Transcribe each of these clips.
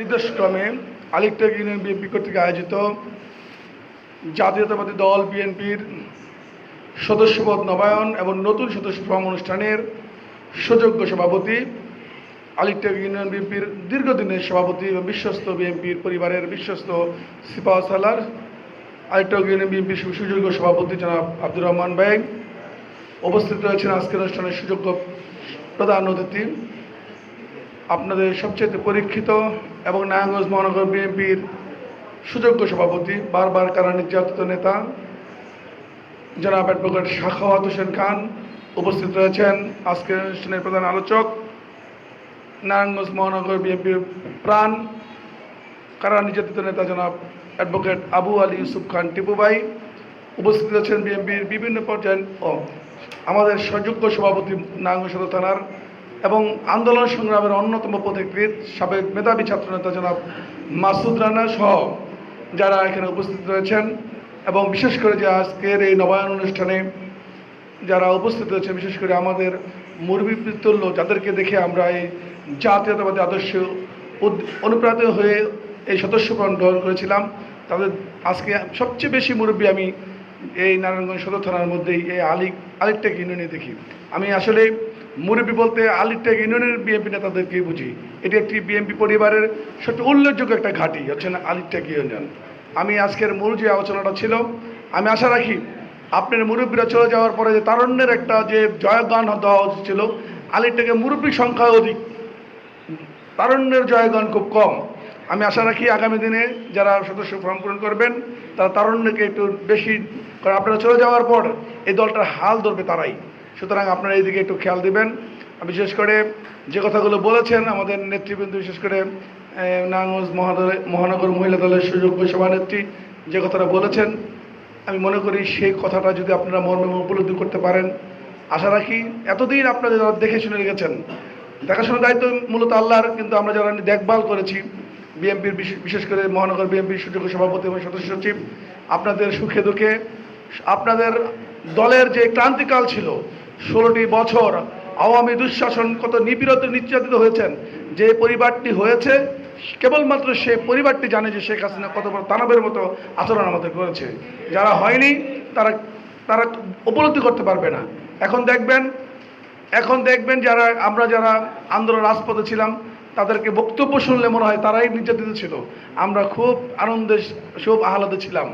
নির্দেশক্রমে আলিকটেক union BNP কর্তৃক আয়োজিত জাতীয়তাবাদী দল বিএনপির সদস্যপদ নবায়ন এবং নতুন সদস্য ফর্ম অনুষ্ঠানের সুযোগ্য সভাপতি, আলিকটেক ইউনিয়ন বিএনপির দীর্ঘদিনের সভাপতি এবং বিশ্বস্ত বিএনপির পরিবারের বিশ্বস্ত সিপাহ সালার, আলিকটেক ইউনিয়ন বিএনপির সুযোগ্য সভাপতি জনাব আব্দুর রহমান ভাই, উপস্থিত রয়েছেন আজকের অনুষ্ঠানের সুযোগ্য প্রধান অতিথি, আপনাদের সবচেয়ে পরীক্ষিত এবং নারায়ণগঞ্জ মহানগর বিএনপির সুযোগ্য সভাপতি, বারবার কারা নির্যাতিত নেতা জনাব অ্যাডভোকেট সাখাওয়াত হোসেন খান, উপস্থিত রয়েছেন আজকের অনুষ্ঠানের প্রধান আলোচক নারায়ণগঞ্জ মহানগর বিএনপির প্রাণ কারা নির্যাতিত নেতা জনাব অ্যাডভোকেট আবু আলী ইউসুফ খান টিপু ভাই, উপস্থিত রয়েছেন বিএনপির বিভিন্ন পর্যায়ে আমাদের সুযোগ্য সভাপতি নারায়ণগঞ্জ সদর থানার এবং আন্দোলন সংগ্রামের অন্যতম পথিকৃৎ সাবেক মেধাবী ছাত্রনেতা জনাব মাসুদ রানা সহ যারা এখানে উপস্থিত রয়েছেন এবং বিশেষ করে যে আজকের এই নবায়ন অনুষ্ঠানে যারা উপস্থিত রয়েছেন, বিশেষ করে আমাদের মুরব্বি তুল্য যাদেরকে দেখে আমরা এই জাতীয়তাবাদী আদর্শ অনুপ্রাণিত হয়ে এই সদস্যপদ গ্রহণ করেছিলাম, তাদের আজকে সবচেয়ে বেশি মুরব্বী আমি এই নারায়ণগঞ্জ সদর থানার মধ্যেই এই আলিকটেক ইউনিয়নে দেখি। আমি আসলে মুরব্বী বলতে আলিকটেক ইউনিয়নের বিএনপি নেতাদেরকে বুঝি। এটি একটি বিএনপি পরিবারের সবচেয়ে উল্লেখযোগ্য একটা ঘাঁটি হচ্ছে না আলিকটেক ইউনিয়ন। আমি আজকের মূল যে আলোচনাটা ছিল, আমি আশা রাখি আপনার মুরব্বীরা চলে যাওয়ার পরে যে তারণ্যের একটা যে জয়গান দেওয়া উচিত ছিল, আলিকটেকের মুরব্বীর সংখ্যা অধিক, তারণ্যের জয়গান খুব কম। আমি আশা রাখি আগামী দিনে যারা সদস্য ফর্ম পূরণ করবেন তারা তারণ্যকে একটু বেশি, কারণ আপনারা চলে যাওয়ার পর এই দলটার হাল ধরবে তারাই। সুতরাং আপনারা এই দিকে একটু খেয়াল দিবেন। বিশেষ করে যে কথাগুলো বলেছেন আমাদের নেতৃবৃন্দ, বিশেষ করে নারায়ণগঞ্জ মহানগর মহিলা দলের সুযোগ্য সভানেত্রী যে কথাটা বলেছেন, আমি মনে করি সেই কথাটা যদি আপনারা মর্মে উপলব্ধি করতে পারেন, আশা রাখি এতদিন আপনারা যারা দেখে শুনে রেখেছেন, দেখাশোনার দায়িত্ব মূলত আল্লাহর, কিন্তু আমরা যারা দেখভাল করেছি বিএনপির বিশেষ করে মহানগর বিএনপির সুযোগ্য সভাপতি এবং সদস্য সচিব, আপনাদের সুখে দুঃখে আপনাদের দলের যে ক্রান্তিকাল ছিল 16টি বছর আওয়ামী দুঃশাসন, কত নির্যাতিত হয়েছেন, যে পরিবারটি হয়েছে কেবলমাত্র সে পরিবারটি জানে যে শেখ হাসিনা কত বড় দানবের মতো আচরণ আমাদের করেছে। যারা হয়নি তারা তারা উপলব্ধি করতে পারবে না। এখন দেখবেন যারা আন্দোলন রাজপথে ছিলাম তাদেরকে বক্তব্য শুনলে মনে হয় তারাই নির্যাতিত ছিল। আমরা খুব আনন্দে খুব আহ্লাদে ছিলাম।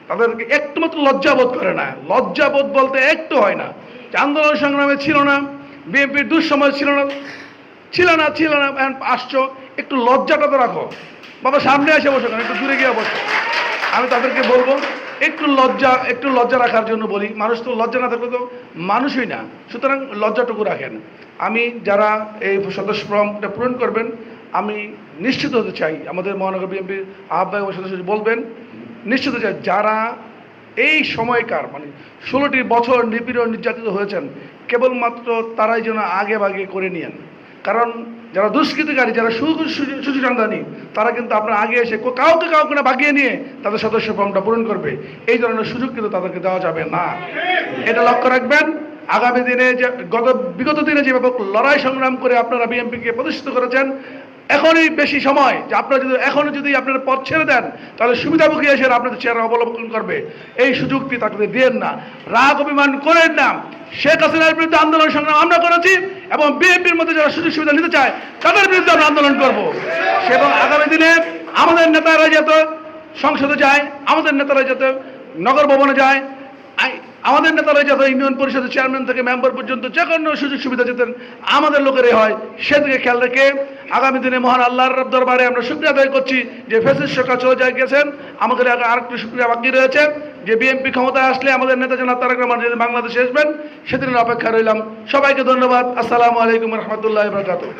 তাদেরকে একটু মাত্র লজ্জাবোধ করে না, লজ্জাবোধ বলতে একটু হয় না। আন্দোলন সংগ্রামে ছিল না, বিএনপির দুঃসময় ছিল না, আসছো, একটু লজ্জাটা তো রাখো বাবা, সামনে এসে বসো কেন, একটু দূরে গিয়ে বসো। আমি তাদেরকে বলবো একটু লজ্জা রাখার জন্য বলি। মানুষ তো লজ্জা না থাকলে তো মানুষই না, সুতরাং লজ্জাটুকু রাখেন। আমি যারা এই সদস্য ফর্মটা পূরণ করবেন, আমি নিশ্চিত হতে চাই, আমাদের মহানগর বিএনপির আহ্বায়ক সদস্য বলবেন, নিশ্চিত হতে চাই যারা এই সময়কার 16টি বছর নিপীড়ন নির্যাতিত হয়েছেন, কেবলমাত্র তারাই যেন আগে ভাগে করে নিয়েন। কারণ যারা দুষ্কৃতিকারী, যারা সুযোগান্দানি, তারা কিন্তু আপনার আগে এসে কাউকে না ভাগিয়ে নিয়ে তাদের সদস্য ফর্মটা পূরণ করবে। এই ধরনের সুযোগ কিন্তু তাদেরকে দেওয়া যাবে না, এটা লক্ষ্য রাখবেন। আগামী দিনে যে বিগত দিনে যেভাবে লড়াই সংগ্রাম করে আপনারা বিএনপিকে প্রতিষ্ঠিত করেছেন, এখনই বেশি সময় যে আপনারা যদি আপনারা পথ ছেড়ে দেন, তাহলে সুবিধাভোগী এসে আপনাদের চেহারা অবলম্বন করবে। এই সুযোগটি তাদের দিয়েন না, রাগ অভিমান করেন না। শেখ হাসিনার বিরুদ্ধে আন্দোলন সংগ্রাম আমরা করেছি এবং বিএনপির মধ্যে যারা সুযোগ সুবিধা নিতে চায় তাদের বিরুদ্ধে আমরা আন্দোলন করব। এবং আগামী দিনে আমাদের নেতারা যাতে সংসদে যায়, আমাদের নেতারা যাতে নগর ভবনে যায়, আমাদের নেতারা যাতে ইউনিয়ন পরিষদের চেয়ারম্যান থেকে মেম্বার পর্যন্ত যে কোনো সুযোগ সুবিধা যেতেন আমাদের লোকেরই হয়, সেদিকে খেয়াল রেখে আগামী দিনে মহান আল্লাহর দরবারে আমরা শুকরিয়া আদায় করছি যে ফ্যাসিস্ট সরকার চলে গেছেন। আমাদের আরেকটু শুকরিয়া বাকি রয়েছে যে বিএনপি ক্ষমতায় আসলে আমাদের নেতা জনাব তারেক রহমান যেদিন বাংলাদেশে আসবেন সেদিনের অপেক্ষা রইলাম। সবাইকে ধন্যবাদ। আসসালামু আলাইকুম রহমতুল্লাহ বরকাতুহ।